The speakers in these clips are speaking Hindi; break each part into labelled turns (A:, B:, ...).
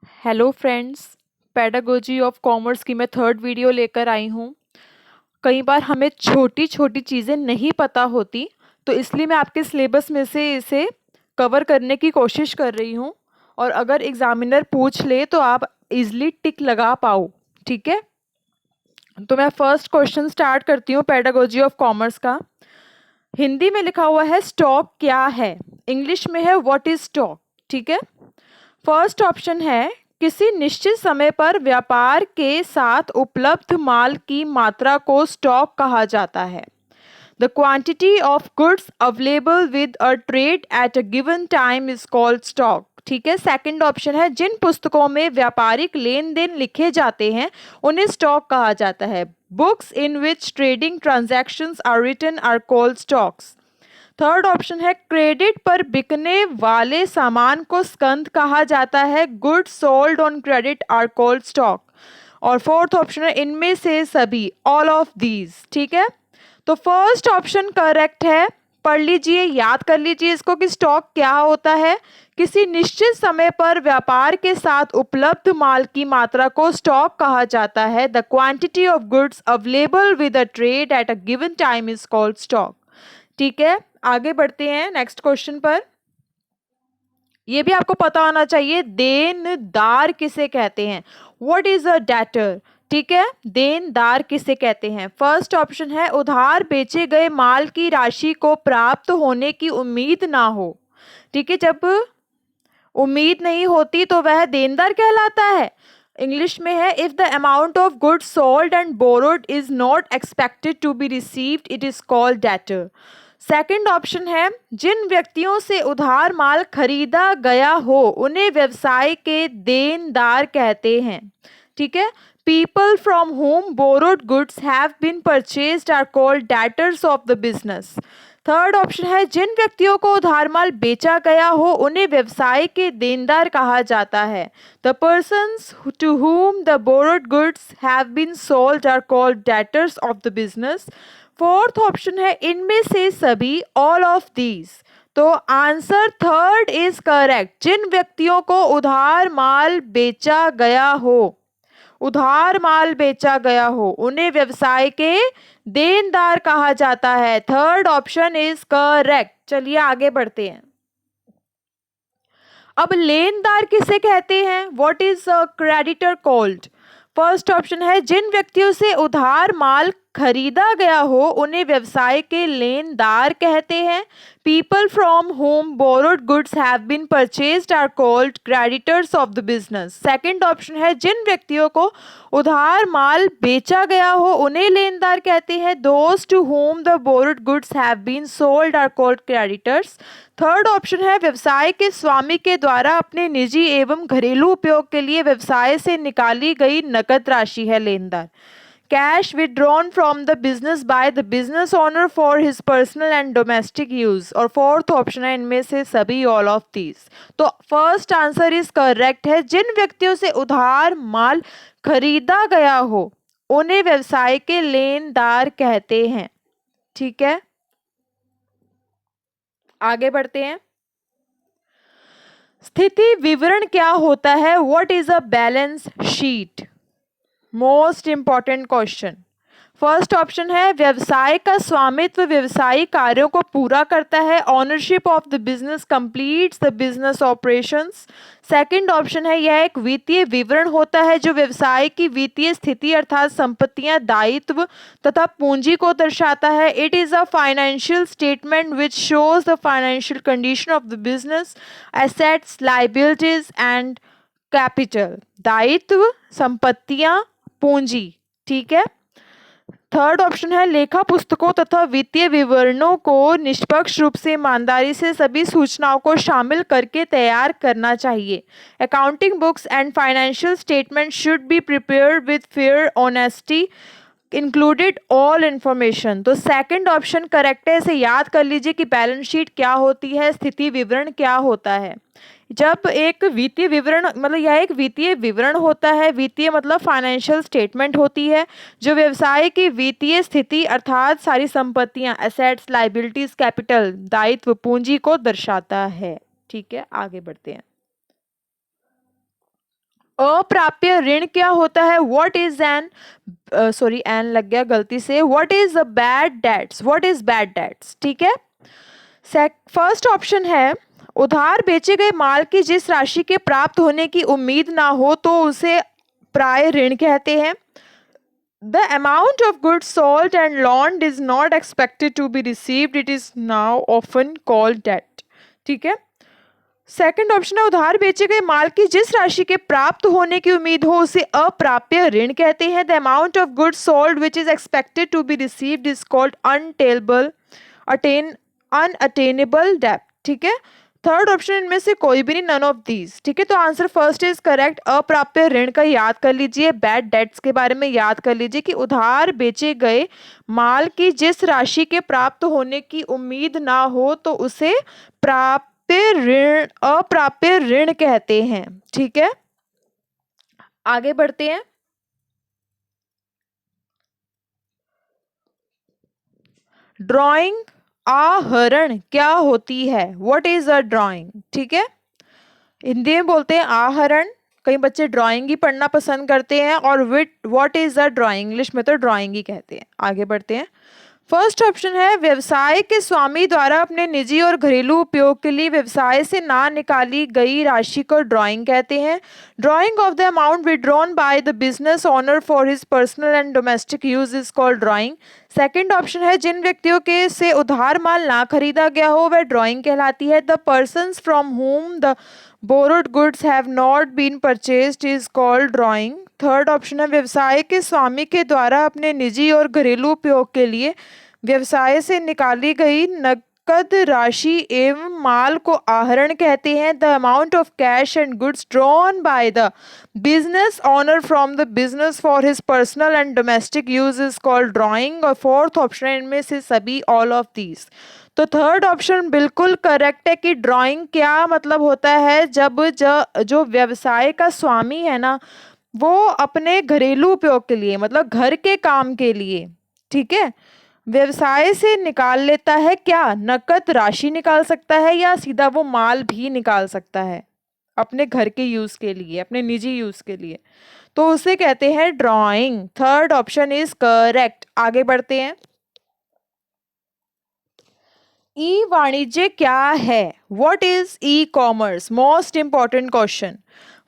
A: Hello friends, pedagogy of commerce की मैं थर्ड वीडियो लेकर आई हूँ। कई बार हमें छोटी छोटी चीज़ें नहीं पता होती, तो इसलिए मैं आपके सिलेबस में से इसे कवर करने की कोशिश कर रही हूँ। और अगर एग्ज़ामिनर पूछ ले तो आप इजली टिक लगा पाओ। ठीक है, तो मैं फर्स्ट क्वेश्चन स्टार्ट करती हूँ पेडागोजी ऑफ कॉमर्स का। हिंदी में लिखा हुआ है स्टॉक क्या है, इंग्लिश में है व्हाट इज स्टॉक। ठीक है, फर्स्ट ऑप्शन है किसी निश्चित समय पर व्यापार के साथ उपलब्ध माल की मात्रा को स्टॉक कहा जाता है। The quantity of goods available with a trade at a given time is called stock. ठीक है, सेकंड ऑप्शन है जिन पुस्तकों में व्यापारिक लेन देन लिखे जाते हैं उन्हें स्टॉक कहा जाता है। Books in which trading transactions are written are called stocks. Third option है क्रेडिट पर बिकने वाले सामान को स्कंद कहा जाता है। Goods sold on credit are called stock. और फोर्थ ऑप्शन है इनमें से सभी, ऑल ऑफ दीज। ठीक है, तो फर्स्ट ऑप्शन करेक्ट है। पढ़ लीजिए, याद कर लीजिए इसको कि स्टॉक क्या होता है। किसी निश्चित समय पर व्यापार के साथ उपलब्ध माल की मात्रा को स्टॉक कहा जाता है। The quantity of goods available with a trade at a given time is called stock. ठीक है, आगे बढ़ते हैं नेक्स्ट क्वेश्चन पर। यह भी आपको पता होना चाहिए, देनदार किसे कहते हैं, व्हाट इज अ डेटर। ठीक है, देनदार किसे कहते हैं। फर्स्ट ऑप्शन है उधार बेचे गए माल की राशि को प्राप्त होने की उम्मीद ना हो। ठीक है, जब उम्मीद नहीं होती तो वह देनदार कहलाता है। इंग्लिश में है if the amount of goods sold and borrowed is not expected to be received it is called debtor. Second option है जिन व्यक्तियों से उधार माल खरीदा गया हो उन्हें व्यवसाय के देनदार कहते हैं। ठीक है, people from whom borrowed goods have been purchased are called debtors of the business. Third option है जिन व्यक्तियों को उधार माल बेचा गया हो उन्हें व्यवसाय के देनदार कहा जाता है। The persons to whom the borrowed goods have been sold are called debtors of the business। Fourth option है इनमें से सभी, ऑल ऑफ दीज। तो आंसर थर्ड इज करेक्ट। जिन व्यक्तियों को उधार माल बेचा गया हो, उधार माल बेचा गया हो उन्हें व्यवसाय के देनदार कहा जाता है। Third option is correct. चलिए आगे बढ़ते हैं। अब लेनदार किसे कहते हैं, what is creditor called. First option है जिन व्यक्तियों से उधार माल खरीदा गया हो उन्हें व्यवसाय के लेनदार कहते हैं। People from whom borrowed goods have been purchased are called creditors of the business. Second option है जिन व्यक्तियों को उधार माल बेचा गया हो उन्हें लेनदार कहते हैं। Those to whom the borrowed goods have been sold are called creditors. Third option है व्यवसाय के स्वामी के द्वारा अपने निजी एवं घरेलू उपयोग के लिए व्यवसाय से निकाली गई नकद राशि है लेनदार। Cash withdrawn from the business by the business owner for his personal and domestic use. और फोर्थ ऑप्शन है इनमें से सभी, ऑल ऑफ दीज। तो फर्स्ट आंसर इज करेक्ट है जिन व्यक्तियों से उधार माल खरीदा गया हो उन्हें व्यवसाय के लेनदार कहते हैं। ठीक है, आगे बढ़ते हैं। स्थिति विवरण क्या होता है, what is a balance sheet. Most important question. First option है व्यवसाय का स्वामित्व व्यवसायिक कार्यों को पूरा करता है। Ownership of the business completes the business operations. Second option है यह एक वित्तीय विवरण होता है जो व्यवसाय की वित्तीय स्थिति अर्थात संपत्तियां, दायित्व तथा पूंजी को दर्शाता है। It is a financial statement which shows the financial condition of the business, assets, liabilities and capital. दायित्व, संपत्तियां, पूंजी। ठीक है, थर्ड ऑप्शन है लेखा पुस्तकों तथा वित्तीय विवरणों को निष्पक्ष रूप से ईमानदारी से सभी सूचनाओं को शामिल करके तैयार करना चाहिए। Accounting books and financial statement should be prepared with fair honesty included all information. तो सेकंड ऑप्शन करेक्ट है। इसे याद कर लीजिए कि बैलेंस शीट क्या होती है, स्थिति विवरण क्या होता है। जब एक वित्तीय विवरण मतलब यह एक वित्तीय विवरण होता है, वित्तीय मतलब फाइनेंशियल स्टेटमेंट होती है जो व्यवसाय की वित्तीय स्थिति अर्थात सारी संपत्तियां, एसेट्स, लाइबिलिटीज, कैपिटल, दायित्व, पूंजी को दर्शाता है। ठीक है, आगे बढ़ते हैं। अप्राप्य ऋण क्या होता है? What is an sorry an लग गया गलती से, what is a bad debts, what is bad debts, ठीक है। फर्स्ट ऑप्शन है उधार बेचे गए माल की जिस राशि के प्राप्त होने की उम्मीद ना हो तो उसे प्राप्य ऋण कहते हैं। The amount of goods sold and loaned is not expected to be received. It is now often called debt. ठीक है। सेकंड ऑप्शन है उधार बेचे गए माल की जिस राशि के प्राप्त होने की उम्मीद हो उसे अप्राप्य ऋण कहते हैं। The amount of goods sold which is expected to be received is called unattainable डेब्ट। ठीक है। थर्ड ऑप्शन इनमें से कोई भी नहीं, नन ऑफ दीज। ठीक है, तो आंसर फर्स्ट इज करेक्ट। अप्राप्य ऋण का याद कर लीजिए, बैड डेट्स के बारे में याद कर लीजिए कि उधार बेचे गए माल की जिस राशि के प्राप्त होने की उम्मीद ना हो तो उसे अप्राप्य ऋण कहते हैं। ठीक है, आगे बढ़ते हैं। ड्राइंग आहरण क्या होती है? What is a drawing? ठीक है, हिंदी में बोलते हैं आहरण, कई बच्चे ड्राइंग ही पढ़ना पसंद करते हैं, और what is a drawing English में तो ड्राइंग ही कहते हैं। आगे बढ़ते हैं। फर्स्ट ऑप्शन है व्यवसाय के स्वामी द्वारा अपने निजी और घरेलू उपयोग के लिए व्यवसाय से ना निकाली गई राशि को ड्राइंग कहते हैं। Drying of the amount withdrawn by the business owner for his personal and domestic use is called drawing. Second option है जिन व्यक्तियों के से उधार माल ना खरीदा गया हो वह ड्राइंग कहलाती है। The persons from whom the borrowed goods have not been purchased is called drawing। Third option है व्यवसाय के स्वामी के द्वारा अपने निजी और घरेलू उपयोग के लिए व्यवसाय से निकाली गई नकद राशि एवं माल को आहरण कहते हैं। The amount of cash and goods drawn by the business honour from the business for his personal and domestic use is called drawing. और फोर्थ ऑप्शन है इनमें से सभी ऑल ऑफ दीज। तो थर्ड ऑप्शन बिल्कुल करेक्ट है कि ड्राइंग क्या मतलब होता है, जब जो व्यवसाय का स्वामी है ना वो अपने घरेलू उपयोग के लिए मतलब घर के काम के लिए, ठीक है, व्यवसाय से निकाल लेता है। क्या नकद राशि निकाल सकता है या सीधा वो माल भी निकाल सकता है अपने घर के यूज के लिए, अपने निजी यूज के लिए, तो उसे कहते हैं drawing. Third option is correct. आगे बढ़ते हैं। ई वाणिज्य क्या है? What is e commerce? Most important question.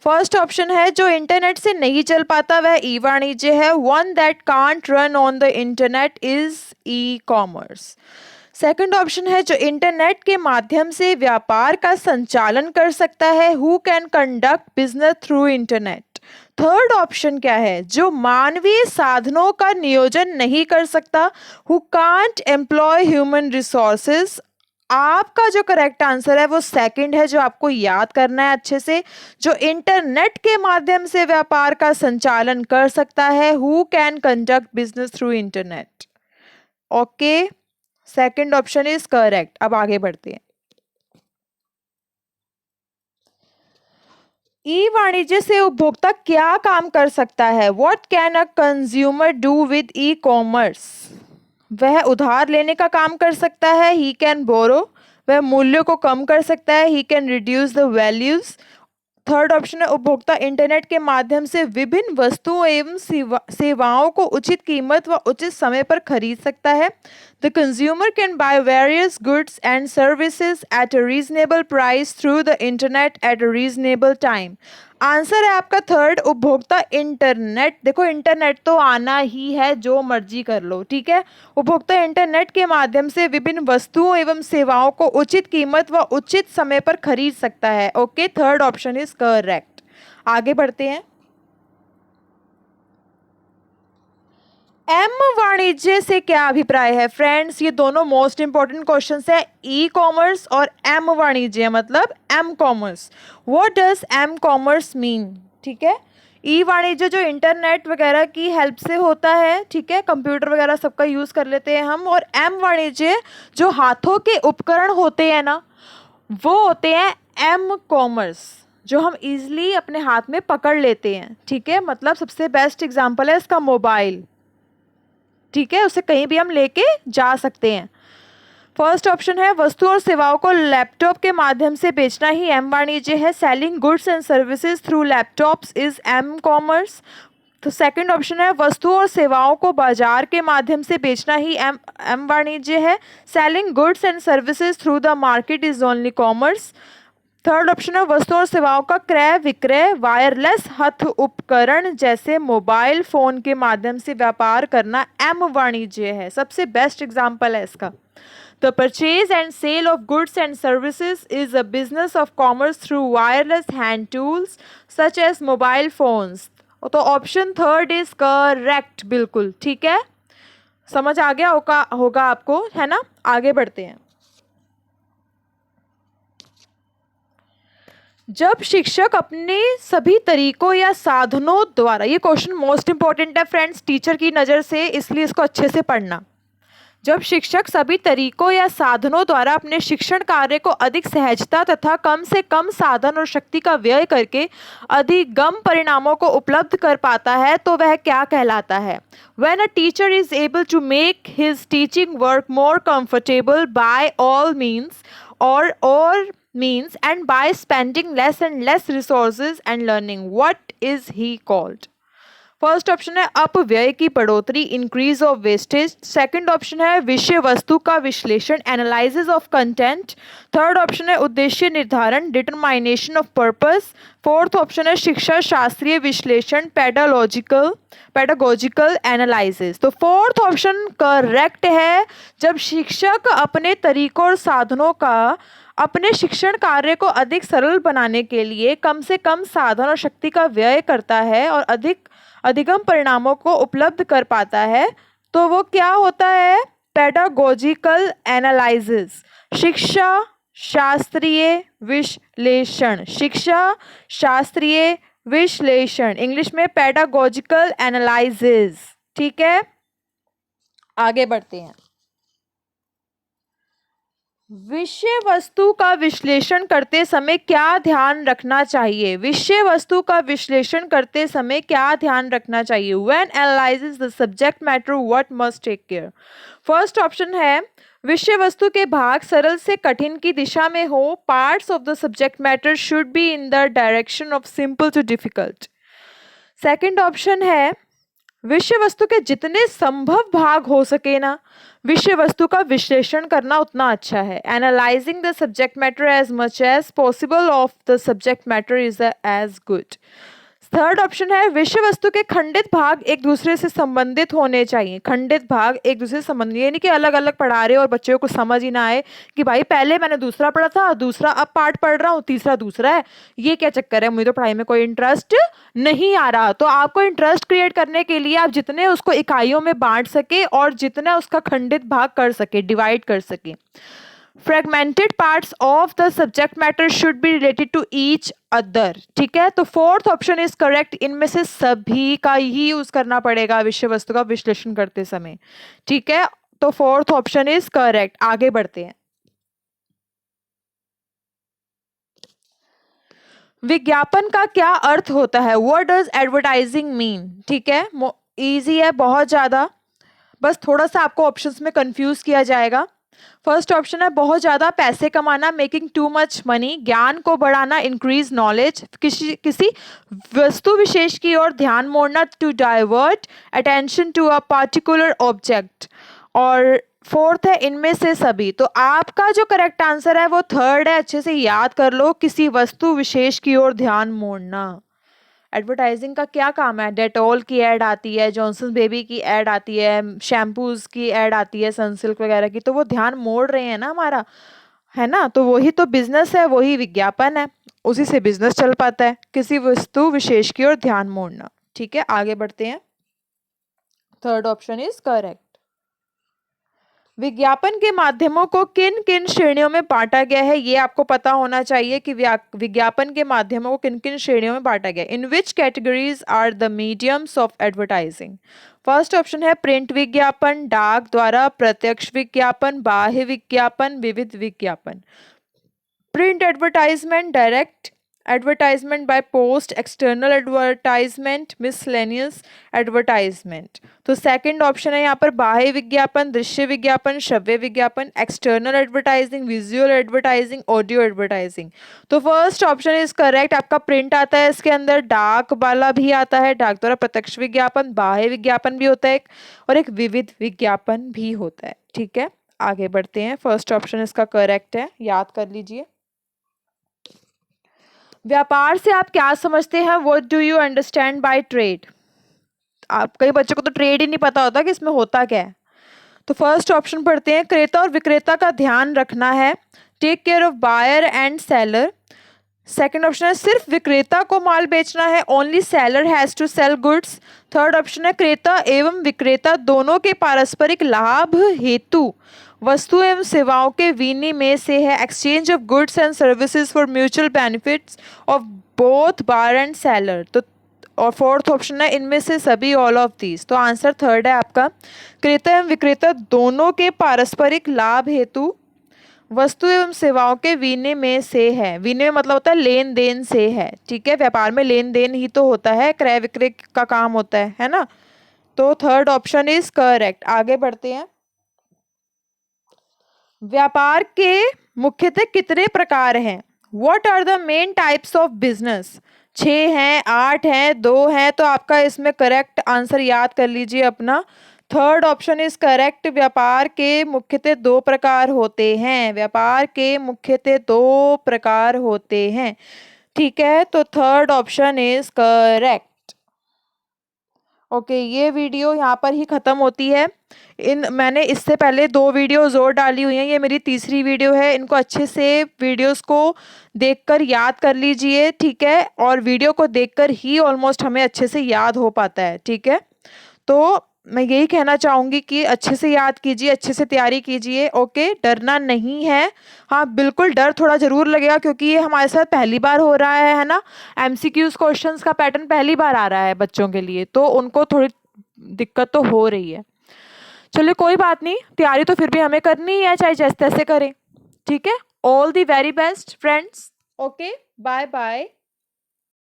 A: First option है जो इंटरनेट से नहीं चल पाता वह ई वाणिज्य है। One that can't run on the internet is e commerce. Second option है जो इंटरनेट के माध्यम से व्यापार का संचालन कर सकता है। Who can conduct business through internet. Third option क्या है? जो मानवीय साधनों का नियोजन नहीं कर सकता। Who can't employ human resources. आपका जो करेक्ट आंसर है वो सेकंड है, जो आपको याद करना है अच्छे से। जो इंटरनेट के माध्यम से व्यापार का संचालन कर सकता है। Who can conduct business through internet. Okay, second option is correct. अब आगे बढ़ते हैं। ई वाणिज्य से उपभोक्ता क्या काम कर सकता है? What can a consumer do with E commerce? वह उधार लेने का काम कर सकता है। He can borrow. वह मूल्य को कम कर सकता है। He can reduce the values. Third option है उपभोक्ता इंटरनेट के माध्यम से विभिन्न वस्तुओं एवं सेवाओं को उचित कीमत व उचित समय पर खरीद सकता है। The consumer can by various goods and services at a reasonable price through the internet at a reasonable time. Answer है आपका थर्ड, उपभोक्ता इंटरनेट। देखो इंटरनेट तो आना ही है, जो मर्जी कर लो, ठीक है। उपभोक्ता इंटरनेट के माध्यम से विभिन्न वस्तुओं एवं सेवाओं को उचित कीमत व उचित समय पर खरीद सकता है। Okay, third option is correct. आगे बढ़ते हैं। एम वाणिज्य से क्या अभिप्राय है? फ्रेंड्स, ये दोनों मोस्ट इंपॉर्टेंट क्वेश्चंस है। ई कॉमर्स और एम वाणिज्य मतलब M commerce. What does M commerce mean? ठीक है, ई वाणिज्य जो इंटरनेट वगैरह की हेल्प से होता है, ठीक है, कंप्यूटर वगैरह सबका यूज कर लेते हैं हम। और एम वाणिज्य जो हाथों के उपकरण होते हैं ना वो होते हैं एम कॉमर्स, जो हम इजिली अपने हाथ में पकड़ लेते हैं। ठीक है, मतलब सबसे बेस्ट एग्जाम्पल है इसका मोबाइल, ठीक है, उसे कहीं भी हम लेके जा सकते हैं। फर्स्ट ऑप्शन है वस्तु और सेवाओं को लैपटॉप के माध्यम से बेचना ही एम वाणिज्य है। Selling goods and services through laptops is M commerce. तो सेकंड ऑप्शन है वस्तु और सेवाओं को बाजार के माध्यम से बेचना ही एम वाणिज्य है। Selling goods and services through the market is only commerce. Third option है वस्तु और सेवाओं का क्रय विक्रय वायरलेस हथ उपकरण जैसे मोबाइल फोन के माध्यम से व्यापार करना एम वाणिज्य है। सबसे बेस्ट एग्जाम्पल है इसका। The purchase and sale of goods and services is a business of commerce through wireless hand tools such as mobile phones. तो ऑप्शन थर्ड इज करेक्ट, बिल्कुल ठीक है। समझ आ गया होगा आपको, है ना। आगे बढ़ते हैं। जब शिक्षक अपने सभी तरीकों या साधनों द्वारा, ये क्वेश्चन मोस्ट इंपॉर्टेंट है फ्रेंड्स टीचर की नज़र से, इसलिए इसको अच्छे से पढ़ना। जब शिक्षक सभी तरीकों या साधनों द्वारा अपने शिक्षण कार्य को अधिक सहजता तथा कम से कम साधन और शक्ति का व्यय करके अधिगम परिणामों को उपलब्ध कर पाता है तो वह क्या कहलाता है? When a teacher is able to make his teaching work more comfortable by all means and by spending less and less resources and learning, what is he called? First option है अपव्यय की बढ़ोतरी, increase of wastage. Second option है विषय वस्तु का विश्लेषण, analysis of content. Third option है उद्देश्य निर्धारण, डिटरमाइनेशन ऑफ पर्पस। फोर्थ ऑप्शन है शिक्षा शास्त्रीय विश्लेषण, पेडागोजिकल एनालिसिस। तो फोर्थ ऑप्शन करेक्ट है। जब शिक्षक अपने तरीकों और साधनों का अपने शिक्षण कार्य को अधिक सरल बनाने के लिए कम से कम साधन और शक्ति का व्यय करता है और अधिगम परिणामों को उपलब्ध कर पाता है तो वो क्या होता है? पेडागोजिकल एनालिसिस, शिक्षा शास्त्रीय विश्लेषण। शिक्षा शास्त्रीय विश्लेषण, इंग्लिश में पेडागोजिकल एनालिसिस। ठीक है, आगे बढ़ते हैं। विषय वस्तु का विश्लेषण करते समय क्या ध्यान रखना चाहिए? विषय वस्तु का विश्लेषण करते समय क्या ध्यान रखना चाहिए? When analyzes the subject matter, what must take care? First option है विषय वस्तु के भाग सरल से कठिन की दिशा में हो। Parts of the subject matter should be in the direction of simple to difficult. Second option है विषय वस्तु के जितने संभव भाग हो सके ना, विषय वस्तु का विश्लेषण करना उतना अच्छा है। Analysing the subject matter as much as possible of the subject matter is as good. Third option है विषय वस्तु के खंडित भाग एक दूसरे से संबंधित होने चाहिए। खंडित भाग एक दूसरे से संबंधित, ये नहीं कि अलग अलग पढ़ा रहे हो और बच्चों को समझ ही ना आए कि भाई पहले मैंने दूसरा पढ़ा था, दूसरा अब पार्ट पढ़ रहा हूँ, तीसरा दूसरा है, ये क्या चक्कर है, मुझे तो पढ़ाई में कोई इंटरेस्ट नहीं आ रहा। तो आपको इंटरेस्ट क्रिएट करने के लिए आप जितने उसको इकाइयों में बांट सके और जितना उसका खंडित भाग कर सके, डिवाइड कर सके। Fragmented parts of the subject matter should be related to each other. ठीक है, तो फोर्थ ऑप्शन इज करेक्ट। इनमें से सभी का ही यूज करना पड़ेगा विषय वस्तु का विश्लेषण करते समय। ठीक है, तो फोर्थ ऑप्शन इज करेक्ट। आगे बढ़ते हैं। विज्ञापन का क्या अर्थ होता है? What does advertising mean? ठीक है, इजी है बहुत ज्यादा, बस थोड़ा सा आपको ऑप्शंस में कंफ्यूज किया जाएगा। फर्स्ट ऑप्शन है बहुत ज्यादा पैसे कमाना, मेकिंग टू मच मनी। ज्ञान को बढ़ाना, इंक्रीज नॉलेज। किसी वस्तु विशेष की ओर ध्यान मोड़ना, to divert attention to a particular object. और फोर्थ है इनमें से सभी। तो आपका जो करेक्ट आंसर है वो थर्ड है, अच्छे से याद कर लो, किसी वस्तु विशेष की ओर ध्यान मोड़ना। एडवर्टाइजिंग का क्या काम है? डेटॉल की ऐड आती है, जॉनसन बेबी की ऐड आती है, शैम्पूज की ऐड आती है, सनसिल्क वगैरह की, तो वो ध्यान मोड़ रहे हैं ना हमारा, है ना। तो वही तो बिजनेस है, वही विज्ञापन है, उसी से बिजनेस चल पाता है, किसी वस्तु विशेष की ओर ध्यान मोड़ना। ठीक है, आगे बढ़ते हैं। Third option is correct. विज्ञापन के माध्यमों को किन किन श्रेणियों में बांटा गया है? ये आपको पता होना चाहिए कि विज्ञापन के माध्यमों को किन किन श्रेणियों में बांटा गया है। In which categories are the mediums of advertising? First option है प्रिंट विज्ञापन, डाक द्वारा, प्रत्यक्ष विज्ञापन, बाह्य विज्ञापन, विविध विज्ञापन। Print advertisement, direct advertisement by post, external advertisement, miscellaneous advertisement. तो सेकंड ऑप्शन है यहाँ पर बाह्य विज्ञापन, दृश्य विज्ञापन, श्रव्य विज्ञापन, external advertising, visual advertising, audio advertising. तो फर्स्ट ऑप्शन इज करेक्ट। आपका प्रिंट आता है, इसके अंदर डाक वाला भी आता है, डाक द्वारा प्रत्यक्ष विज्ञापन, बाह्य विज्ञापन भी होता है और एक विविध विज्ञापन भी होता है। ठीक है, आगे बढ़ते हैं। फर्स्ट ऑप्शन इसका करेक्ट है, याद कर लीजिए। व्यापार से आप क्या समझते हैं? What do you understand by trade? आप कई बच्चों को तो ट्रेड ही नहीं पता होता कि इसमें होता क्या है। तो फर्स्ट ऑप्शन पढ़ते हैं, क्रेता और विक्रेता का ध्यान रखना है, take care of buyer and seller. Second option है सिर्फ विक्रेता को माल बेचना है, only seller has to sell goods. Third option है क्रेता एवं विक्रेता दोनों के पारस्परिक लाभ हेतु वस्तु एवं सेवाओं के विनिमय से है, exchange of goods and services for mutual benefits of both buyer and seller. तो और फोर्थ ऑप्शन है इनमें से सभी, ऑल ऑफ दीज। तो आंसर थर्ड है आपका, क्रेता एवं विक्रेता दोनों के पारस्परिक लाभ हेतु वस्तु एवं सेवाओं के विनिमय से है। विनिमय मतलब होता है लेन देन से है। ठीक है, व्यापार में लेन देन ही तो होता है, क्रय विक्रय का काम होता है ना। तो थर्ड ऑप्शन इज करेक्ट। आगे बढ़ते हैं। व्यापार के मुख्यतः कितने प्रकार हैं? What are the main types of business? 6 हैं, 8 हैं, 2 हैं। तो आपका इसमें करेक्ट आंसर याद कर लीजिए अपना। Third option is correct. व्यापार के मुख्यतः 2 प्रकार होते हैं। व्यापार के मुख्यतः 2 प्रकार होते हैं। ठीक है, तो third option is correct. Okay, ये वीडियो यहाँ पर ही ख़त्म होती है। मैंने इससे पहले 2 वीडियोज़ और डाली हुई हैं, ये मेरी तीसरी वीडियो है। इनको अच्छे से वीडियोज़ को देखकर याद कर लीजिए। ठीक है, और वीडियो को देखकर ही ऑलमोस्ट हमें अच्छे से याद हो पाता है। ठीक है, तो मैं यही कहना चाहूँगी कि अच्छे से याद कीजिए, अच्छे से तैयारी कीजिए। ओके, डरना नहीं है। हाँ बिल्कुल, डर थोड़ा ज़रूर लगेगा क्योंकि ये हमारे साथ पहली बार हो रहा है ना। एमसीक्यूज़ क्वेश्चंस का पैटर्न पहली बार आ रहा है बच्चों के लिए, तो उनको थोड़ी दिक्कत तो हो रही है। चलिए कोई बात नहीं, तैयारी तो फिर भी हमें करनी है, चाहे जैसे तैसे करें। ठीक है, all the very best friends. Okay, bye bye.